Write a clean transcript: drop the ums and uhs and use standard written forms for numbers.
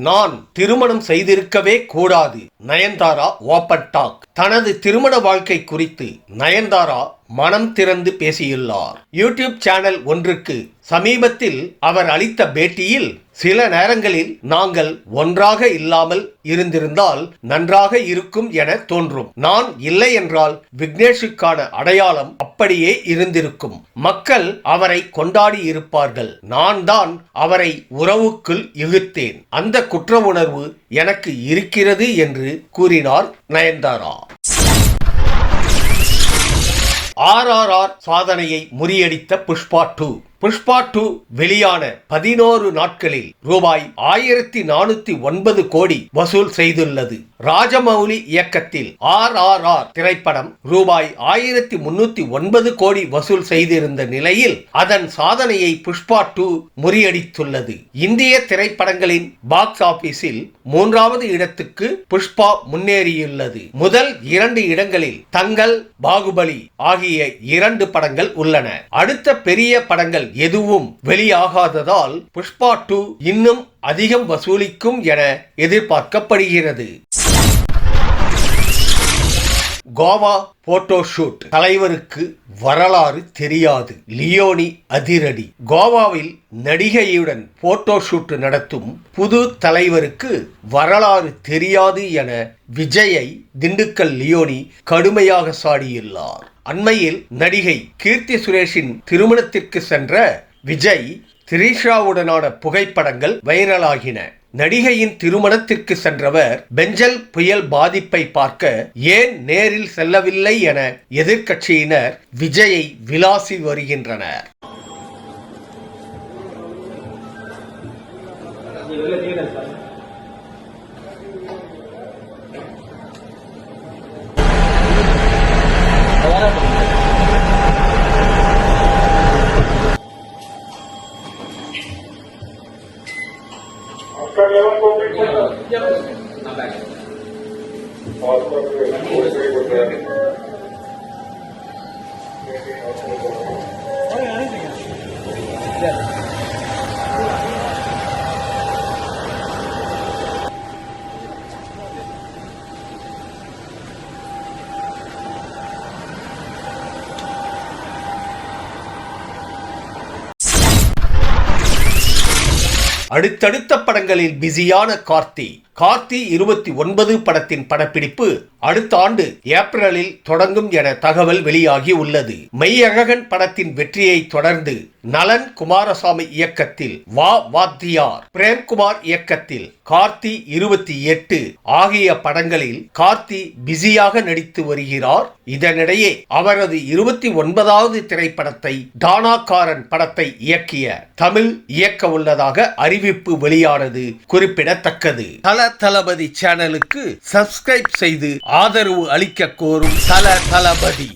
நான் திருமணம் செய்திருக்கவே கூடாது. Nayanthara open talk. தனது திருமண வாழ்க்கை குறித்து நயன்தாரா மனம் திறந்து பேசியுள்ளார். யூடியூப் சேனல் ஒன்றுக்கு சமீபத்தில் அவர் அளித்த பேட்டியில், சில நேரங்களில் நாங்கள் ஒன்றாக இல்லாமல் இருந்திருந்தால் நன்றாக இருக்கும் என தோன்றும். நான் இல்லை என்றால் விக்னேஷுக்கான அடையாளம் அப்படியே இருந்திருக்கும். மக்கள் அவரை கொண்டாடி இருப்பார்கள். நான் தான் அவரை உறவுக்குள் இழுத்தேன். அந்த குற்ற உணர்வு எனக்கு இருக்கிறது என்று கூறினார் நயன்தாரா. RRR சாதனையை முறியடித்த புஷ்பா 2. புஷ்பா 2 வெளியான 11 நாட்களில் ரூபாய் 1409 கோடி வசூல் செய்துள்ளது. ராஜமௌலி இயக்கத்தில் RRR திரைப்படம் ரூபாய் 1309 கோடி வசூல் செய்திருந்த நிலையில் அதன் சாதனையை புஷ்பா 2 முறியடித்துள்ளது. இந்திய திரைப்படங்களின் பாக்ஸ் ஆபீஸில் 3வது இடத்துக்கு புஷ்பா முன்னேறியுள்ளது. முதல் 2 இடங்களில் தங்கல், பாகுபலி ஆகிய 2 படங்கள் உள்ளன. அடுத்த பெரிய படங்கள் எதுவும் வெளியாகாததால் புஷ்பா 2 இன்னும் அதிகம் வசூலிக்கும் என எதிர்பார்க்கப்படுகிறது. Goa photo shoot. தலைவருக்கு வரலாறு தெரியாது, லியோனி அதிரடி. கோவாவில் நடிகையுடன் போட்டோ ஷூட் நடத்தும் புது தலைவருக்கு வரலாறு தெரியாது என விஜயை திண்டுக்கல் லியோனி கடுமையாக சாடியுள்ளார். அண்மையில் நடிகை கீர்த்தி சுரேஷின் திருமணத்திற்கு சென்ற விஜய் திரிஷாவுடனான புகைப்படங்கள் வைரலாகின. நடிகையின் திருமணத்திற்கு சென்றவர் பெஞ்சல் புயல் பாதிப்பை பார்க்க ஏன் நேரில் செல்லவில்லை என எதிர்க்கட்சியினர் விஜயை விளாசி வருகின்றனர். அடுத்தடுத்த படங்களில் பிஸியான கார்த்தி 29 படத்தின் படப்பிடிப்பு அடுத்த ஆண்டு ஏப்ரலில் தொடங்கும் என தகவல் வெளியாகி உள்ளது. மெய்யழகன் படத்தின் வெற்றியை தொடர்ந்து நலன் குமாரசாமி இயக்கத்தில் வா வாத்தியார், பிரேம்குமார் இயக்கத்தில் கார்த்தி 28 ஆகிய படங்களில் கார்த்தி பிஸியாக நடித்து வருகிறார். இதனிடையே அவரது 29வது திரைப்படத்தை டானாக்காரன் படத்தை இயக்கிய தமிழ் இயக்க உள்ளதாக அறிவிப்பு வெளியானது குறிப்பிடத்தக்கது. தளபதி சேனலுக்கு சப்ஸ்கிரைப் செய்து ஆதரவு அளிக்க கோரும் தளபதி.